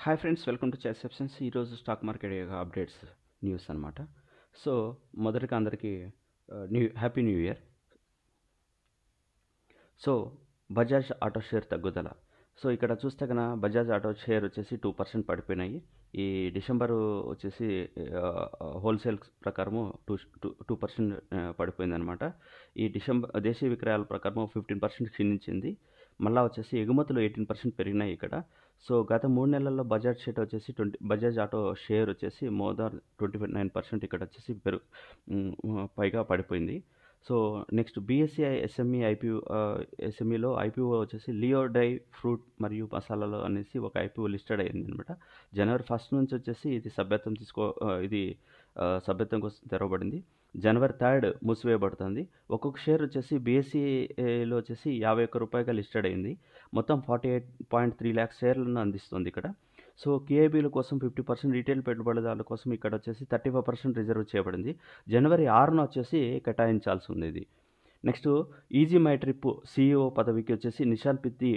Hi friends, welcome to చెస్సెప్షన్స్. ఈరోజు stock market యొక్క అప్డేట్స్ న్యూస్ అనమాట. సో మొదటిగా అందరికీ happy new year. So Bajaj auto share తగ్గుదల. సో ఇక్కడ చూస్తే కన్నా బజాజ్ ఆటో షేర్ వచ్చేసి 2% పడిపోయినాయి. ఈ డిసెంబరు వచ్చేసి హోల్సేల్ ప్రకారము 2% పడిపోయిందనమాట. ఈ దేశీయ విక్రయాల ప్రకారము 15% క్షీణించింది. మళ్ళీ వచ్చేసి ఎగుమతులు 18% పెరిగినాయి ఇక్కడ. సో గత 3 నెలల్లో బజాజ్ ఆటో షేర్ వచ్చేసి మోర్ దాన్ 29% ఇక్కడ వచ్చేసి పైగా పడిపోయింది. సో నెక్స్ట్ బీఎస్సీ ఎస్ఎంఈ ఎస్ఎంఈలో ఐపీఓ వచ్చేసి లియో డ్రై ఫ్రూట్ మరియు మసాలాలు అనేసి ఒక ఐపీఓ లిస్టెడ్ అయింది అనమాట. జనవరి 1 నుంచి వచ్చేసి ఇది సభ్యత్వం కోసం తెరవబడింది. జనవరి 3 మూసివేయబడుతుంది. ఒక్కొక్క షేర్ వచ్చేసి బీఎస్సీలో వచ్చేసి 51 రూపాయలుగా లిస్టెడ్ అయింది. మొత్తం 48.3 lakhs షేర్లను అందిస్తుంది ఇక్కడ. సో కేఐబీల కోసం 50%, రీటైల్ పెట్టుబడిదారుల కోసం ఇక్కడ వచ్చేసి 35% రిజర్వ్ చేయబడింది. జనవరి 6న వచ్చేసి కేటాయించాల్సి ఉంది ఇది. Next easy my trip CEO పదవికి వచ్చేసి నిషాంత్ పిత్తి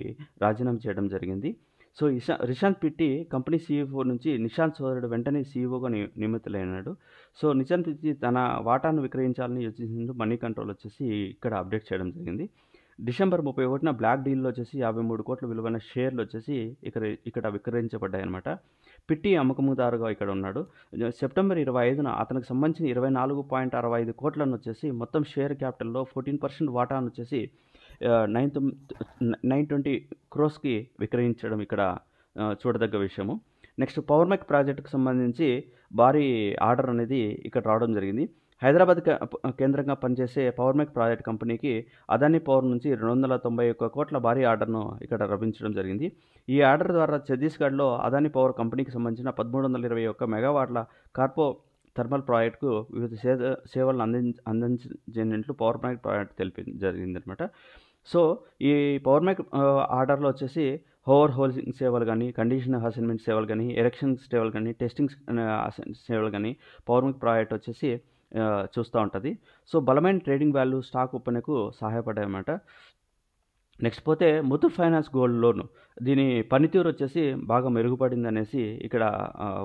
రాజీనామా చేయడం జరిగింది. సో నిషాంత్ పిత్తి కంపెనీ సీఈఓ నుంచి నిషాంత్ సోదరుడు వెంటనే సీఈఓగా నియమితులైనాడు. సో నిషాంత్ పిత్తి తన వాటాను విక్రయించాలని యోచించింది. మనీ కంట్రోల్ వచ్చేసి ఇక్కడ అప్డేట్ చేయడం జరిగింది. డిసెంబర్ 31న బ్లాక్ డీల్లో వచ్చేసి 53 కోట్ల విలువైన షేర్లు వచ్చేసి ఇక్కడ విక్రయించబడ్డాయి అనమాట. పిట్టి అమ్మకముదారుగా ఇక్కడ ఉన్నాడు. సెప్టెంబర్ 25న అతనికి సంబంధించిన 24.65 కోట్లను వచ్చేసి మొత్తం షేర్ క్యాపిటల్లో 14% వాటాను వచ్చేసి 920 crores విక్రయించడం ఇక్కడ చూడదగ్గ విషయము. నెక్స్ట్ పవర్ మెక్ ప్రాజెక్టుకు సంబంధించి భారీ ఆర్డర్ అనేది ఇక్కడ రావడం జరిగింది. హైదరాబాద్ కేంద్రంగా పనిచేసే పవర్ మెక్ ప్రాజెక్ట్ కంపెనీకి అదానీ పవర్ నుంచి 291 కోట్ల భారీ ఆర్డర్ను ఇక్కడ రప్పించడం జరిగింది. ఈ ఆర్డర్ ద్వారా ఛత్తీస్గఢ్లో అదానీ పవర్ కంపెనీకి సంబంధించిన 1321 మెగావాట్ల కార్పో థర్మల్ ప్రాజెక్టుకు వివిధ సేవలను అందించినట్లు పవర్ మెక్ ప్రాజెక్ట్ జరిగిందనమాట. సో ఈ పవర్ మెక్ ఆర్డర్లో వచ్చేసి ఓవర్ హోల్సింగ్ సేవలు కానీ, కండిషన్ అసైన్మెంట్ సేవలు కానీ, ఎరెక్షన్ సేవలు కానీ, టెస్టింగ్ సేవలు కానీ పవర్ మెక్ ప్రాజెక్ట్ వచ్చేసి చూస్తూ ఉంటుంది. సో బలమైన ట్రేడింగ్ వాల్యూ స్టాక్ ఒప్పనకు సహాయపడ్డాయి అన్నమాట. నెక్స్ట్ పోతే ముతూట్ ఫైనాన్స్ గోల్డ్ లోన్, దీని పనితీరు వచ్చేసి బాగా మెరుగుపడింది అనేసి ఇక్కడ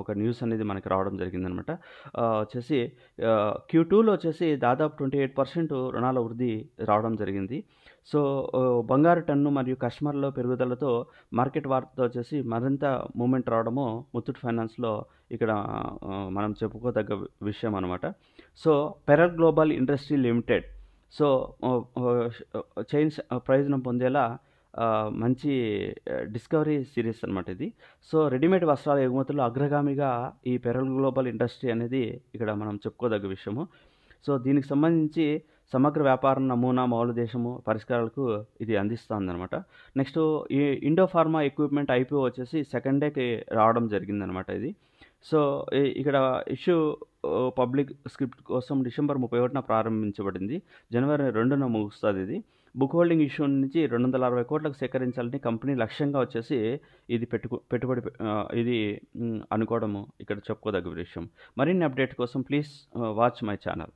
ఒక న్యూస్ అనేది మనకి రావడం జరిగిందనమాట. వచ్చేసి Q2లో వచ్చేసి దాదాపు 28% రుణాల వృద్ధి రావడం జరిగింది. సో బంగారు టన్ను మరియు కస్టమర్ల పెరుగుదలతో మార్కెట్ వార్త వచ్చేసి మరింత మూమెంట్ రావడము ముతూట్ ఫైనాన్స్లో ఇక్కడ మనం చెప్పుకోదగ్గ విషయం అనమాట. So pearl global industry limited so chains ప్రయోజనం పొందేలా మంచి డిస్కవరీ సిరీస్ అనమాట ఇది. సో రెడీమేడ్ వస్త్రాల ఎగుమతుల్లో అగ్రగామిగా ఈ పెరల్ గ్లోబల్ ఇండస్ట్రీ అనేది ఇక్కడ మనం చెప్పుకోదగ్గ విషయము. సో దీనికి సంబంధించి సమగ్ర వ్యాపారం నమూనా మౌల దేశము పరిష్కారాలకు ఇది అందిస్తుంది అనమాట. నెక్స్ట్ ఈ ఇండో ఫార్మా ఎక్విప్మెంట్ ఐపీఓ వచ్చేసి సెకండ్ డేకి రావడం జరిగిందనమాట ఇది. సో ఇక్కడ ఇష్యూ పబ్లిక్ స్క్రిప్ట్ కోసం డిసెంబర్ 31న ప్రారంభించబడింది. జనవరి 2న ముగుస్తుంది ఇది. బుక్ హోల్డింగ్ ఇష్యూ నుంచి 260 కోట్లకు సేకరించాలని కంపెనీ లక్ష్యంగా వచ్చేసి ఇది పెట్టుబడి ఇది అనుకోవడము ఇక్కడ చెప్పుకోదగ్గ విషయం. మరిన్ని అప్డేట్ కోసం ప్లీజ్ వాచ్ మై ఛానల్.